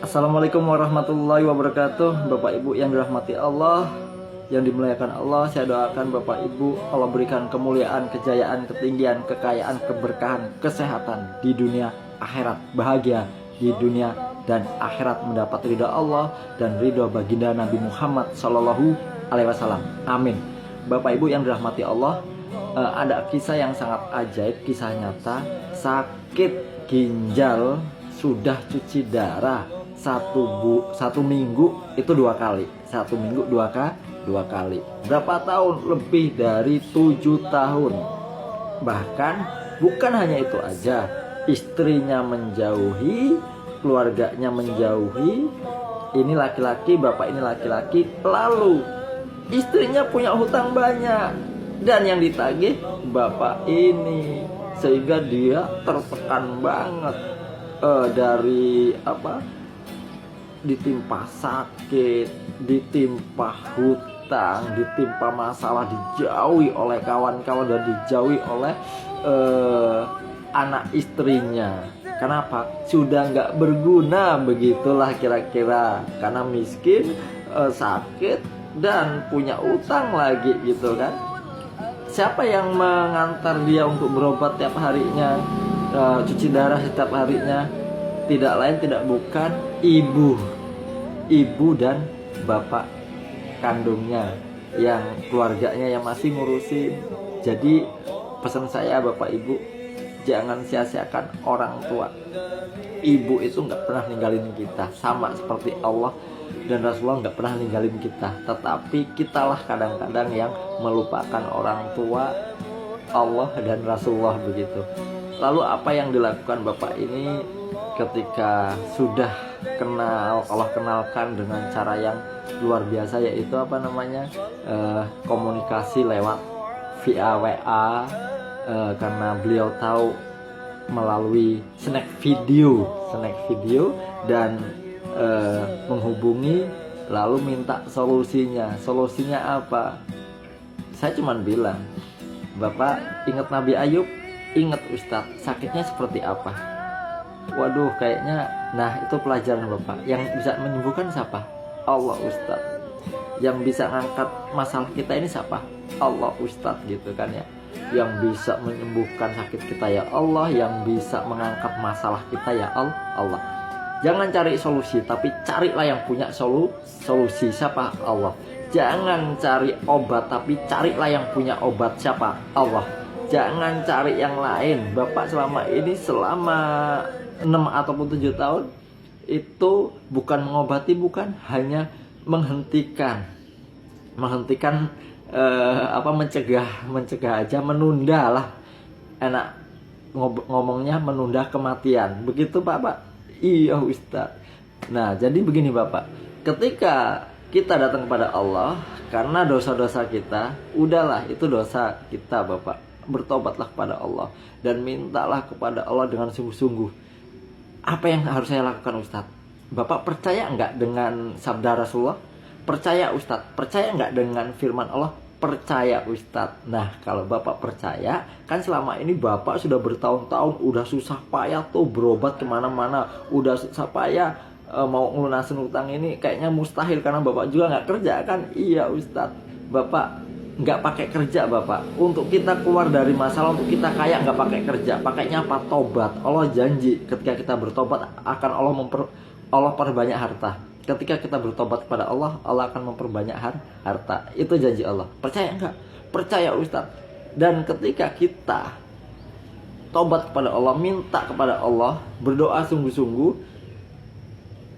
Assalamualaikum warahmatullahi wabarakatuh. Bapak Ibu yang dirahmati Allah, yang dimuliakan Allah, saya doakan Bapak Ibu Allah berikan kemuliaan, kejayaan, ketinggian, kekayaan, keberkahan, kesehatan di dunia akhirat, bahagia di dunia dan akhirat, mendapat ridha Allah dan ridha baginda Nabi Muhammad Sallallahu Alaihi Wasallam. Amin. Bapak Ibu yang dirahmati Allah, ada kisah yang sangat ajaib, kisah nyata. Sakit ginjal sudah cuci darah satu minggu itu 2 kali. Satu minggu dua kali. Berapa tahun? Lebih dari 7 tahun. Bahkan bukan hanya itu aja, istrinya menjauhi, keluarganya menjauhi. Ini laki-laki, bapak ini laki-laki. Lalu istrinya punya hutang banyak, dan yang ditagih bapak ini, sehingga dia tertekan banget. Dari ditimpa sakit, ditimpa hutang, ditimpa masalah, dijauhi oleh kawan-kawan dan dijauhi oleh anak istrinya. Kenapa? Sudah nggak berguna, begitulah kira-kira, karena miskin, sakit, dan punya utang lagi gitu kan. Siapa yang mengantar dia untuk berobat tiap harinya, cuci darah setiap harinya? Tidak lain tidak bukan ibu dan bapak kandungnya, yang keluarganya yang masih ngurusin. Jadi pesan saya Bapak Ibu, jangan sia-siakan orang tua. Ibu itu nggak pernah ninggalin kita, sama seperti Allah dan Rasulullah nggak pernah ninggalin kita. Tetapi kitalah kadang-kadang yang melupakan orang tua, Allah dan Rasulullah begitu. Lalu apa yang dilakukan bapak ini ketika sudah kenal, Allah kenalkan dengan cara yang luar biasa, yaitu komunikasi lewat via WA, karena beliau tahu melalui snack video dan menghubungi, lalu minta solusinya. Solusinya apa? Saya cuma bilang, Bapak ingat Nabi Ayub? Ingat Ustadz, sakitnya seperti apa? Waduh, kayaknya, nah itu pelajaran Bapak. Yang bisa menyembuhkan siapa? Allah Ustadz. Yang bisa ngangkat masalah kita ini siapa? Allah Ustadz gitu kan ya. Yang bisa menyembuhkan sakit kita ya Allah, yang bisa mengangkat masalah kita ya Allah. Jangan cari solusi, tapi carilah yang punya solusi. Siapa? Allah. Jangan cari obat, tapi carilah yang punya obat. Siapa? Allah. Jangan cari yang lain. Bapak selama ini, selama 6 ataupun 7 tahun itu bukan mengobati, bukan, hanya menghentikan, mencegah aja, menunda lah. Enak ngomongnya, menunda kematian. Begitu Bapak? Iya Ustadz. Nah, jadi begini Bapak, ketika kita datang kepada Allah karena dosa-dosa kita, udahlah itu dosa kita Bapak, bertobatlah kepada Allah dan mintalah kepada Allah dengan sungguh-sungguh. Apa yang harus saya lakukan Ustadz? Bapak percaya nggak dengan sabda Rasulullah? Percaya Ustadz? Percaya nggak dengan firman Allah? Percaya Ustadz. Nah, kalau Bapak percaya, kan selama ini Bapak sudah bertahun-tahun udah susah payah tuh berobat kemana-mana, udah susah payah mau ngelunasin utang ini kayaknya mustahil karena Bapak juga nggak kerja kan? Iya Ustadz. Bapak nggak pakai kerja Bapak. Untuk kita keluar dari masalah, untuk kita kaya, nggak pakai kerja. Pakainya apa? Tobat. Allah janji ketika kita bertobat akan Allah perbanyak harta. Ketika kita bertobat kepada Allah, Allah akan memperbanyak harta. Itu janji Allah. Percaya nggak? Percaya Ustadz. Dan ketika kita tobat kepada Allah, minta kepada Allah, berdoa sungguh-sungguh,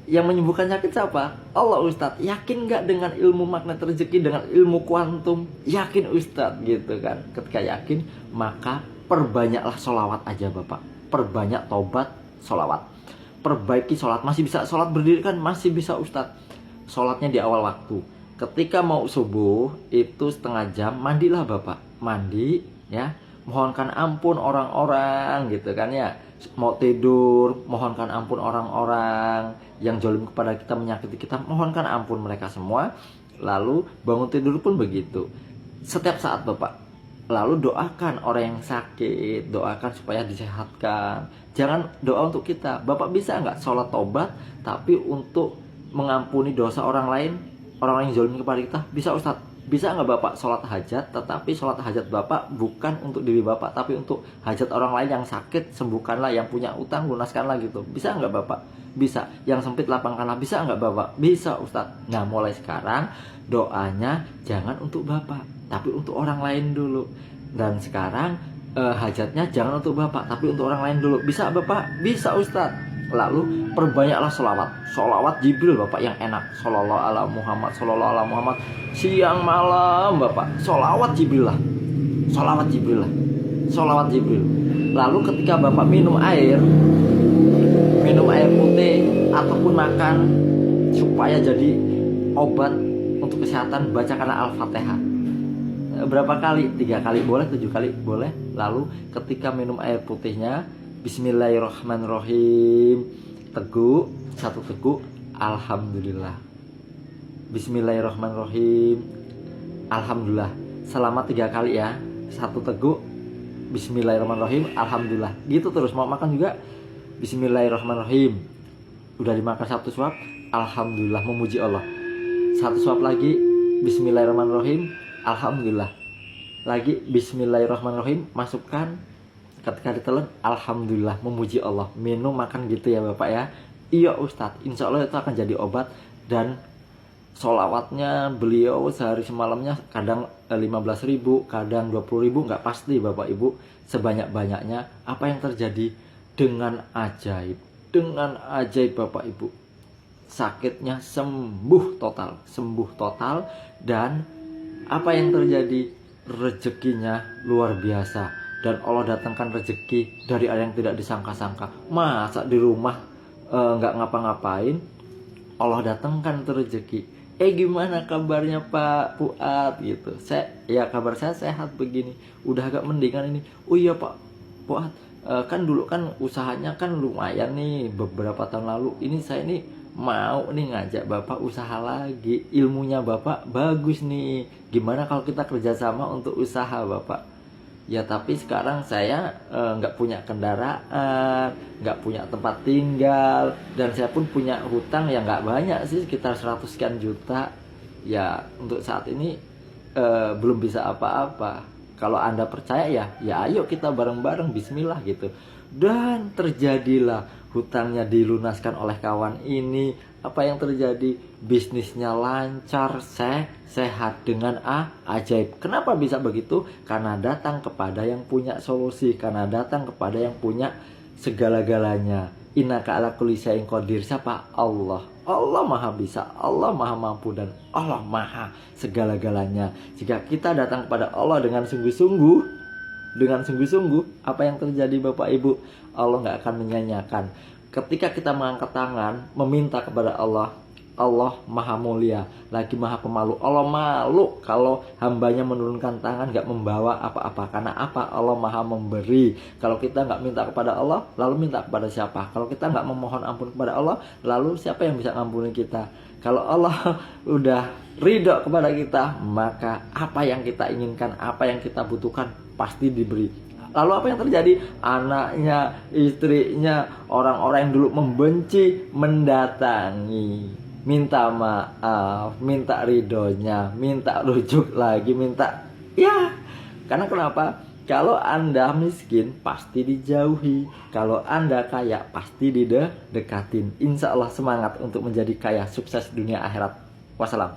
yang menyembuhkan sakit siapa? Allah Ustadz. Yakin nggak dengan ilmu magnet rezeki, dengan ilmu kuantum? Yakin Ustadz gitu kan. Ketika yakin, maka perbanyaklah sholawat aja Bapak. Perbanyak tobat, sholawat. Perbaiki sholat. Masih bisa sholat berdiri kan? Masih bisa Ustadz. Sholatnya di awal waktu. Ketika mau subuh, itu setengah jam, mandilah Bapak. Mandi ya, mohonkan ampun orang-orang gitu kan ya. Mau tidur, mohonkan ampun orang-orang yang zalim kepada kita, menyakiti kita, mohonkan ampun mereka semua. Lalu bangun tidur pun begitu. Setiap saat Bapak Lalu doakan orang yang sakit, doakan supaya disehatkan. Jangan doa untuk kita. Bapak bisa nggak sholat tobat tapi untuk mengampuni dosa orang lain, orang yang zalim kepada kita? Bisa Ustadz. Bisa nggak Bapak sholat hajat, tetapi sholat hajat Bapak bukan untuk diri Bapak, tapi untuk hajat orang lain yang sakit, sembuhkanlah, yang punya utang lunaskanlah gitu. Bisa nggak Bapak? Bisa. Yang sempit lapangkanlah. Bisa nggak Bapak? Bisa Ustadz. Nah, mulai sekarang doanya jangan untuk Bapak, tapi untuk orang lain dulu. Dan sekarang hajatnya jangan untuk Bapak, tapi untuk orang lain dulu. Bisa Bapak? Bisa Ustadz. Lalu perbanyaklah sholawat Jibril Bapak yang enak. Shollallahu ala Muhammad, shollallahu ala Muhammad. Siang malam Bapak, sholawat Jibril lah. Sholawat Jibril lah. Sholawat Jibril. Lalu ketika Bapak minum air putih ataupun makan supaya jadi obat untuk kesehatan, bacakanlah Al-Fatihah. Berapa kali? 3 kali boleh, 7 kali boleh. Lalu ketika minum air putihnya, Bismillahirrahmanirrahim. Teguk, 1 teguk, Alhamdulillah. Bismillahirrahmanirrahim, Alhamdulillah. Selama 3 kali ya. 1 teguk, Bismillahirrahmanirrahim, Alhamdulillah. Gitu terus. Mau makan juga, Bismillahirrahmanirrahim. Udah dimakan 1 suap, Alhamdulillah, memuji Allah. 1 suap lagi, Bismillahirrahmanirrahim, Alhamdulillah. Lagi, Bismillahirrahmanirrahim, masukkan. Ketika ditelan, Alhamdulillah, memuji Allah. Minum, makan gitu ya Bapak ya. Iya Ustadz, insya Allah itu akan jadi obat. Dan sholawatnya beliau sehari semalamnya kadang 15.000, kadang 20.000, nggak pasti Bapak Ibu. Sebanyak-banyaknya. Apa yang terjadi? Dengan ajaib Bapak Ibu, sakitnya sembuh total. Dan apa yang terjadi? Rezekinya luar biasa. Dan Allah datangkan rezeki dari yang tidak disangka-sangka. Masa di rumah nggak ngapa-ngapain, Allah datangkan itu rezeki. Gimana kabarnya Pak Fuad gitu? Kabar saya sehat begini. Udah agak mendingan ini. Oh iya Pak Fuad, kan dulu kan usahanya kan lumayan nih beberapa tahun lalu. Ini saya nih mau nih ngajak Bapak usaha lagi. Ilmunya Bapak bagus nih. Gimana kalau kita kerjasama untuk usaha Bapak? Ya tapi sekarang saya nggak punya kendaraan, nggak punya tempat tinggal, dan saya pun punya hutang yang nggak banyak sih, sekitar 100 sekian juta. Ya untuk saat ini belum bisa apa-apa. Kalau Anda percaya ya ayo kita bareng-bareng bismillah gitu. Dan terjadilah hutangnya dilunaskan oleh kawan ini. Apa yang terjadi? Bisnisnya lancar, sehat dengan ajaib. Kenapa bisa begitu? Karena datang kepada yang punya solusi, karena datang kepada yang punya segala-galanya. Innaka ala kulli syai'in qadir. Siapa? Allah. Allah maha bisa, Allah maha mampu, dan Allah maha segala-galanya. Jika kita datang kepada Allah dengan sungguh-sungguh, apa yang terjadi Bapak Ibu? Allah nggak akan menyanyiakan. Ketika kita mengangkat tangan meminta kepada Allah, Allah maha mulia, lagi maha pemalu. Allah malu kalau hambanya menurunkan tangan gak membawa apa-apa. Karena apa? Allah maha memberi. Kalau kita gak minta kepada Allah, lalu minta kepada siapa? Kalau kita gak memohon ampun kepada Allah, lalu siapa yang bisa ngampuni kita? Kalau Allah udah ridho kepada kita, maka apa yang kita inginkan, apa yang kita butuhkan pasti diberi. Lalu apa yang terjadi? Anaknya, istrinya, orang-orang yang dulu membenci mendatangi, minta maaf, minta ridhonya, minta rujuk lagi, minta karena kenapa? Kalau Anda miskin pasti dijauhi, kalau Anda kaya pasti didekatin. Insya Allah semangat untuk menjadi kaya, sukses dunia akhirat. Wassalam.